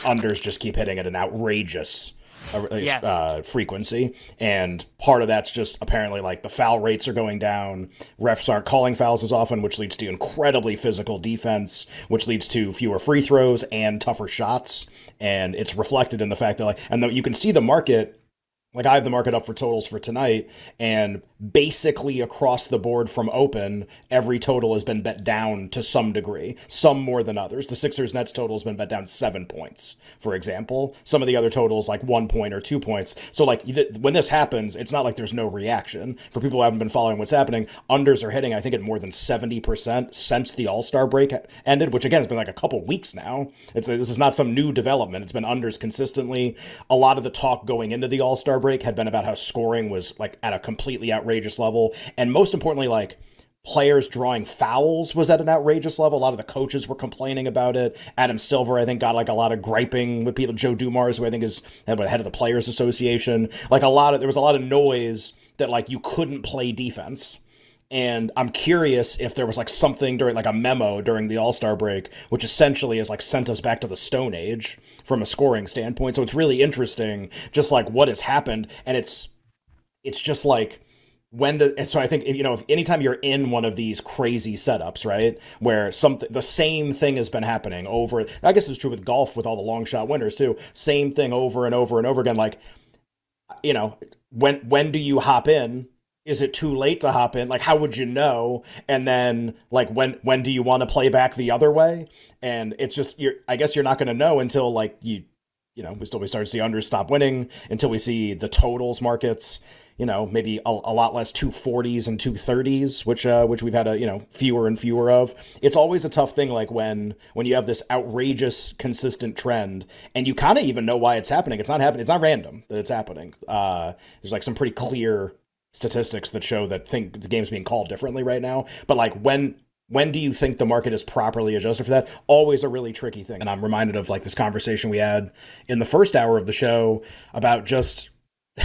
unders just keep hitting at an outrageous Yes. frequency, and part of that's just apparently like the foul rates are going down, refs aren't calling fouls as often, which leads to incredibly physical defense, which leads to fewer free throws and tougher shots, and it's reflected in the fact that you can see the market. Like, I have the market up for totals for tonight, and basically across the board from open, every total has been bet down to some degree, some more than others. The Sixers Nets total has been bet down 7 points, for example. Some of the other totals, like 1 point or 2 points. So, like, when this happens, it's not like there's no reaction. For people who haven't been following what's happening, unders are hitting, I think, at more than 70% since the All-Star break ended, which, again, has been like a couple weeks now. This is not some new development. It's been unders consistently. A lot of the talk going into the All-Star break had been about how scoring was like at a completely outrageous level, and most importantly, like, players drawing fouls was at an outrageous level. A lot of the coaches were complaining about it. Adam Silver, I think, got like a lot of griping with people. Joe Dumars, who I think is head of the Players Association, like there was a lot of noise that like you couldn't play defense. And I'm curious if there was like something during like a memo during the All-Star break, which essentially has like sent us back to the Stone Age from a scoring standpoint. So it's really interesting just like what has happened. And it's just like, so I think, if anytime you're in one of these crazy setups, right, where the same thing has been happening over, I guess it's true with golf with all the long shot winners too, same thing over and over and over again. Like, when do you hop in? Is it too late to hop in? Like, how would you know? And then, like, when do you want to play back the other way? And it's just, I guess you're not going to know until, like, we start to see unders stop winning, until we see the totals markets, maybe a lot less 240s and 230s, which we've had fewer and fewer of. It's always a tough thing, like when you have this outrageous consistent trend, and you kind of even know why it's happening. It's not happening. It's not random that it's happening. There's like some pretty clear statistics that show that the game's being called differently right now. But like, when do you think the market is properly adjusted for that? Always a really tricky thing. And I'm reminded of like this conversation we had in the first hour of the show about just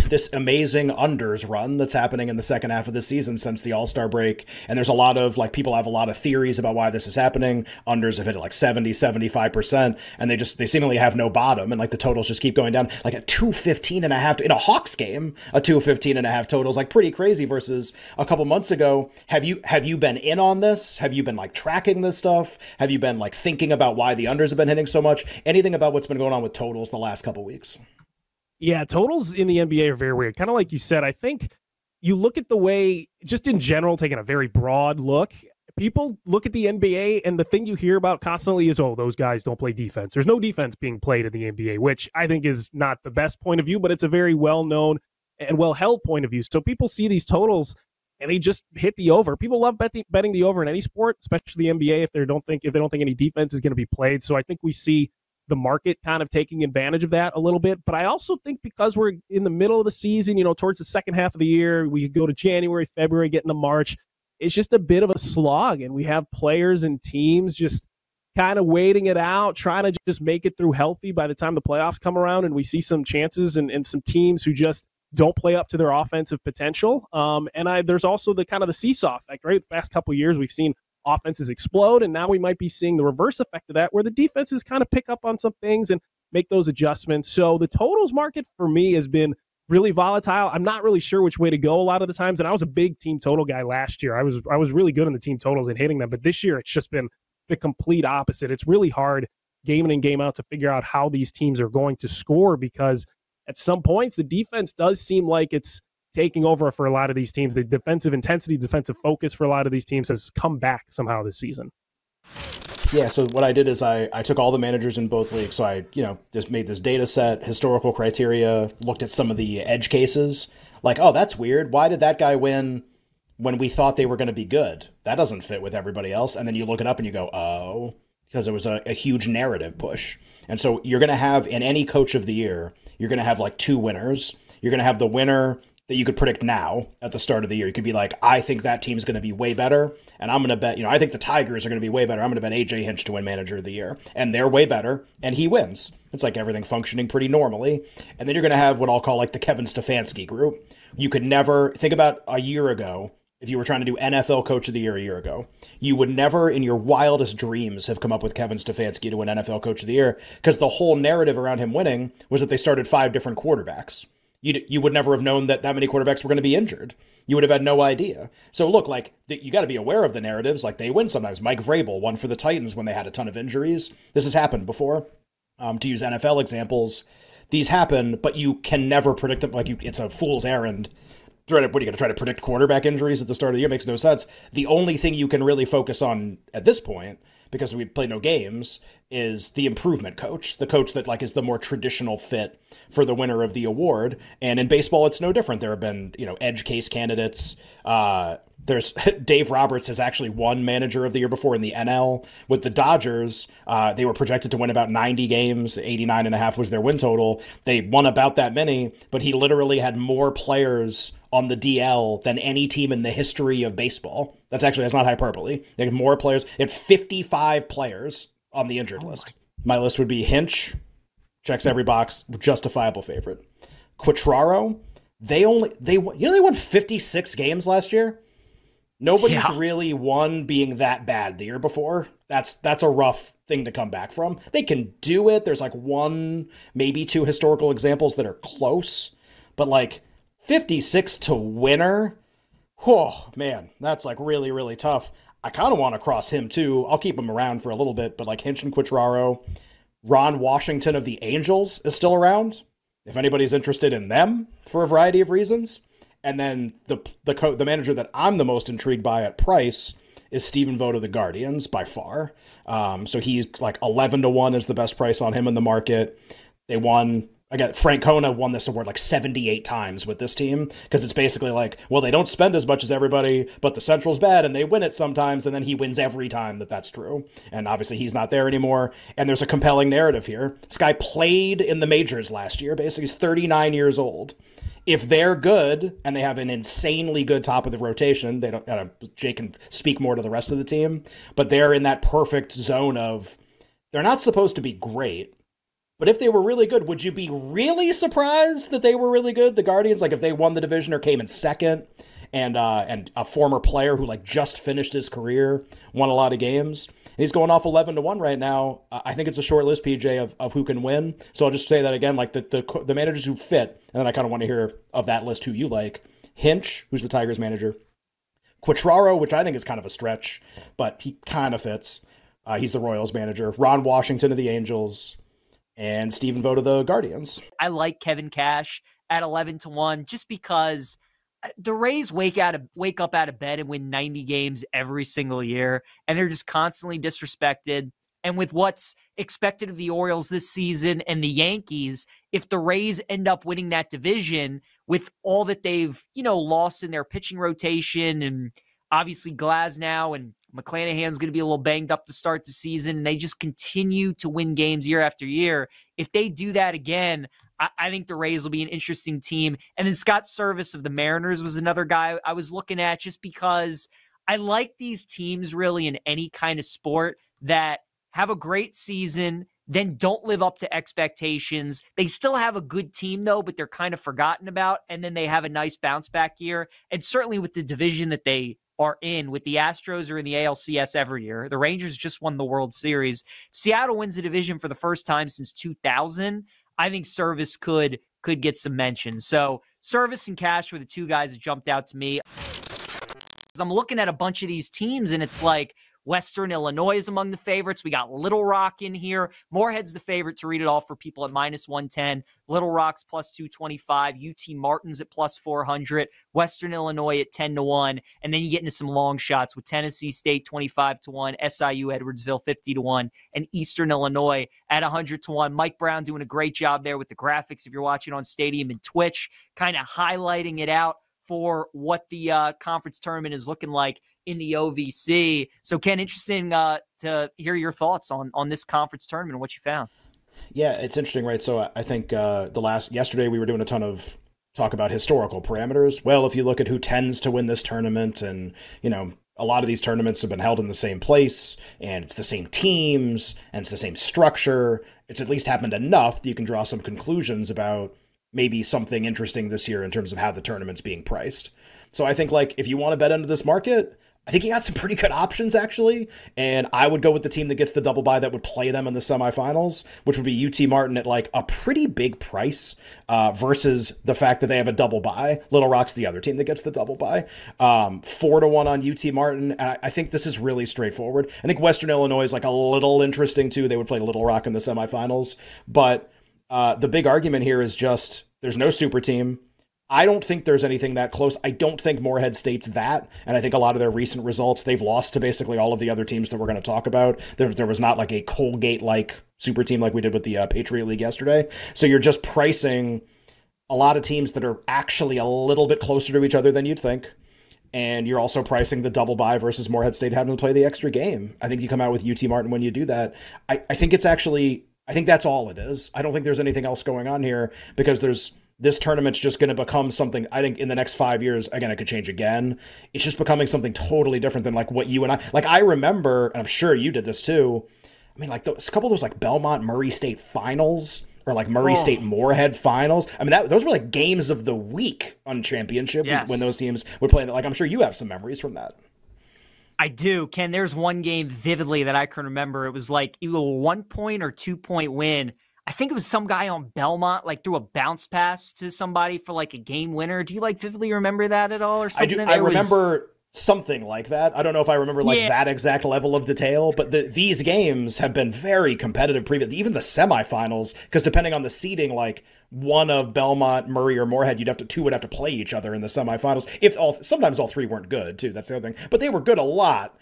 this amazing unders run that's happening in the second half of the season since the All-Star break. And there's a lot of like, people have a lot of theories about why this is happening. Unders have hit like 70-75%, and they seemingly have no bottom, and like the totals just keep going down. Like a 215.5 in a Hawks game, a 215.5 total is like pretty crazy versus a couple months ago. Have you been in on this? Have you been like tracking this stuff? Have you been like thinking about why the unders have been hitting so much? Anything about what's been going on with totals the last couple weeks? Yeah, totals in the NBA are very weird. Kind of like you said, I think you look at the way, just in general, taking a very broad look, people look at the NBA, and the thing you hear about constantly is, oh, those guys don't play defense. There's no defense being played in the NBA, which I think is not the best point of view, but it's a very well-known and well-held point of view. So people see these totals, and they just hit the over. People love betting the over in any sport, especially the NBA, if they don't think any defense is going to be played. So I think we see the market kind of taking advantage of that a little bit. But I also think because we're in the middle of the season, towards the second half of the year, we could go to January, February, get into March. It's just a bit of a slog, and we have players and teams just kind of waiting it out, trying to just make it through healthy by the time the playoffs come around, and we see some chances and some teams who just don't play up to their offensive potential. There's also the kind of the seesaw effect, right? The past couple of years, we've seen offenses explode, and now we might be seeing the reverse effect of that, where the defenses kind of pick up on some things and make those adjustments. So the totals market for me has been really volatile. I'm not really sure which way to go a lot of the times, and I was a big team total guy last year. I was really good in the team totals and hitting them, but this year it's just been the complete opposite. It's really hard game in and game out to figure out how these teams are going to score, because at some points the defense does seem like it's taking over for a lot of these teams. The defensive intensity, defensive focus for a lot of these teams has come back somehow this season. Yeah, so what I did is I took all the managers in both leagues. So I, just made this data set, historical criteria, looked at some of the edge cases. Like, oh, that's weird. Why did that guy win when we thought they were going to be good? That doesn't fit with everybody else. And then you look it up and you go, oh, because there was a huge narrative push. And so you're going to have, in any coach of the year, you're going to have like two winners. You're going to have the winner that you could predict now at the start of the year. You could be like, I think that team's going to be way better, and I'm going to bet, I think the Tigers are going to be way better. I'm going to bet AJ Hinch to win Manager of the Year, and they're way better, and he wins. It's like everything functioning pretty normally. And then you're going to have what I'll call like the Kevin Stefanski group. You could never think about a year ago. if you were trying to do NFL Coach of the Year a year ago, you would never in your wildest dreams have come up with Kevin Stefanski to win NFL Coach of the Year, because the whole narrative around him winning was that they started 5 different quarterbacks. You would never have known that many quarterbacks were going to be injured. You would have had no idea. So look, like, you got to be aware of the narratives. Like, they win sometimes. Mike Vrabel won for the Titans when they had a ton of injuries. This has happened before. To use NFL examples, these happen, but you can never predict them. Like, it's a fool's errand. What are you going to try to predict quarterback injuries at the start of the year? Makes no sense. The only thing you can really focus on at this point, because we play no games, is the improvement coach, the coach that, like, is the more traditional fit for the winner of the award. And in baseball, it's no different. There have been, edge case candidates. There's Dave Roberts has actually won Manager of the Year before in the NL with the Dodgers. They were projected to win about 90 games. 89.5 was their win total. They won about that many, but he literally had more players on the DL than any team in the history of baseball. That's not hyperbole. They had more players. They had 55 players on the injured list. My list would be Hinch, checks every box, justifiable favorite. Quatraro, they won 56 games last year. Nobody's really won being that bad the year before. That's a rough thing to come back from. They can do it. There's like 1, maybe 2 historical examples that are close, but like 56 to winner, oh man, that's like really, really tough. I kind of want to cross him too. I'll keep him around for a little bit, but like Hinch and Quatraro. Ron Washington of the Angels is still around, if anybody's interested in them for a variety of reasons. And then the manager that I'm the most intrigued by at price is Stephen Vogt of the Guardians by far. So he's like 11-1 is the best price on him in the market. They won. Again, Frank Kona won this award like 78 times with this team, because it's basically like, well, they don't spend as much as everybody, but the Central's bad and they win it sometimes, and then he wins every time that's true. And obviously he's not there anymore, and there's a compelling narrative here. This guy played in the majors last year. Basically, he's 39 years old. If they're good and they have an insanely good top of the rotation, they don't. Jake can speak more to the rest of the team, but they're in that perfect zone of they're not supposed to be great. But if they were really good, would you be really surprised that they were really good? The Guardians, like if they won the division or came in second, and a former player who like just finished his career won a lot of games. And he's going off 11-1 right now. I think it's a short list, PJ, of who can win. So I'll just say that again, like the managers who fit, and then I kind of want to hear of that list who you like. Hinch, who's the Tigers manager. Quatraro, which I think is kind of a stretch, but he kind of fits. He's the Royals manager. Ron Washington of the Angels. And Stephen Vogt of the Guardians. I like Kevin Cash at 11-1 just because the Rays wake up out of bed and win 90 games every single year, and they're just constantly disrespected. And with what's expected of the Orioles this season and the Yankees, if the Rays end up winning that division with all that they've, lost in their pitching rotation, and obviously Glasnow and McClanahan's going to be a little banged up to start the season, and they just continue to win games year after year. If they do that again, I think the Rays will be an interesting team. And then Scott Service of the Mariners was another guy I was looking at, just because I like these teams really in any kind of sport that have a great season, then don't live up to expectations. They still have a good team, though, but they're kind of forgotten about, and then they have a nice bounce back year. And certainly with the division that they are in, with the Astros are in the ALCS every year. The Rangers just won the World Series. Seattle wins the division for the first time since 2000. I think Service could get some mention. So Service and Cash were the two guys that jumped out to me. I'm looking at a bunch of these teams, and it's like Western Illinois is among the favorites. We got Little Rock in here. Moorhead's the favorite to read it all for people at -110. Little Rock's +225. UT Martin's at +400. Western Illinois at 10-1. And then you get into some long shots with Tennessee State 25-1, SIU Edwardsville 50-1, and Eastern Illinois at 100-1. Mike Brown doing a great job there with the graphics if you're watching on Stadium and Twitch, kind of highlighting it out for what the conference tournament is looking like in the OVC. So, Ken, interesting to hear your thoughts on this conference tournament and what you found. Yeah, it's interesting, right? So I think yesterday we were doing a ton of talk about historical parameters. Well, if you look at who tends to win this tournament, and, a lot of these tournaments have been held in the same place, and it's the same teams, and it's the same structure. It's at least happened enough that you can draw some conclusions about maybe something interesting this year in terms of how the tournament's being priced. So I think like if you want to bet into this market, I think you got some pretty good options actually, and I would go with the team that gets the double bye that would play them in the semifinals, which would be UT Martin at like a pretty big price versus the fact that they have a double bye. Little Rock's the other team that gets the double bye. 4-1 on UT Martin, and I think this is really straightforward. I think Western Illinois is like a little interesting too. They would play Little Rock in the semifinals, but the big argument here is just there's no super team. I don't think there's anything that close. I don't think Morehead State's that, and I think a lot of their recent results, they've lost to basically all of the other teams that we're going to talk about. There was not like a Colgate-like super team like we did with the Patriot League yesterday. So you're just pricing a lot of teams that are actually a little bit closer to each other than you'd think, and you're also pricing the double bye versus Morehead State having to play the extra game. I think you come out with UT Martin when you do that. I think it's actually, I think that's all it is. I don't think there's anything else going on here because this tournament's just going to become something, I think in the next 5 years, again, it could change again. It's just becoming something totally different than like what you and I remember, and I'm sure you did this too. I mean, like a couple of those like Belmont Murray State finals or like Murray State Morehead finals. I mean, those were like games of the week on championship when those teams would play. Like, I'm sure you have some memories from that. I do, Ken. There's one game vividly that I can remember. It was like either a 1 point or 2 point win. I think it was some guy on Belmont, like threw a bounce pass to somebody for like a game winner. Do you like vividly remember that at all or something? I remember something like that. I don't know if I remember like that exact level of detail, but these games have been very competitive previously, even the semifinals, because depending on the seeding, like one of Belmont, Murray, or Morehead, two would have to play each other in the semifinals. Sometimes all three weren't good too. That's the other thing, but they were good a lot.